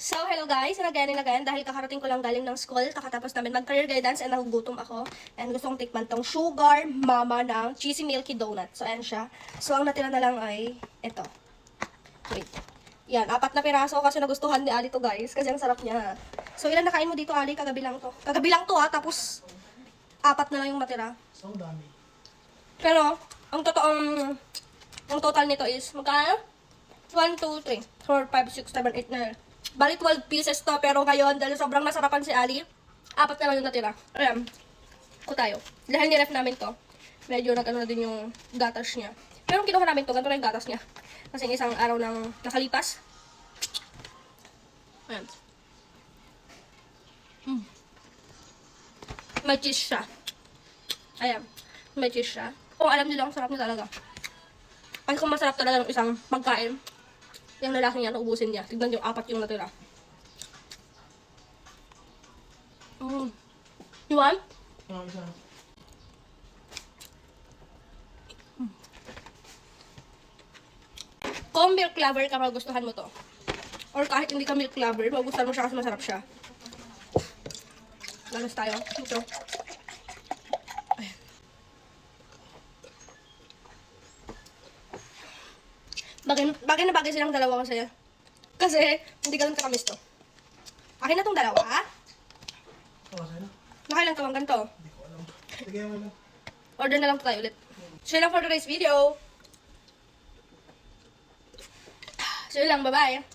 So, hello guys, and again, dahil kakarating ko lang galing ng school, kakatapos namin mag-career guidance and nagugutom ako. And gusto kong tikman tong Sugar Mama ng Cheesy Milky Donut. So, ayan siya. So, ang natira na lang ay ito. Wait. Yan, 4 na piraso kasi nagustuhan ni Ali to guys, kasi ang sarap niya. So, ilan nakain mo dito Ali? Kagabi lang to. Kagabi lang to tapos 4 na lang yung matira. So dami. Pero, ang total nito is, magkano? 1, 2, 3, 4, 5, 6, 7, 8, 9. Bali 12 pieces to, pero ngayon, dahil sobrang nasarapan si Ali, 4 na lang yung natira. Ayan, ko tayo. Dahil niref namin to, medyo nag-ano na din yung gatas niya. Pero kung kinuha namin to, ganito na yung gatas niya. Kasi isang araw nang nakalipas. Ayan. May cheese siya. Ayan, may cheese siya. Kung alam nila, ang sarap niya talaga. Kasi kung masarap talaga ng isang pagkain, yung lalaki niya, naubusin niya. Tignan yung 4 yung natira. You want? Isa. Kung milk lover ka, magustuhan mo to. Or kahit hindi ka milk lover, magustuhan mo siya kasi masarap siya. Lalas tayo. Ito. Bagay na bagay silang dalawa kasi. Kasi, hindi ganun kakamis to. Akin na tong dalawa, ha? Sa'yo? Nakailan ka bang ganito? Hindi ko alam. Sige mo lang. Order na lang tayo ulit. So, yun lang for today's video. So, yun lang. Bye-bye.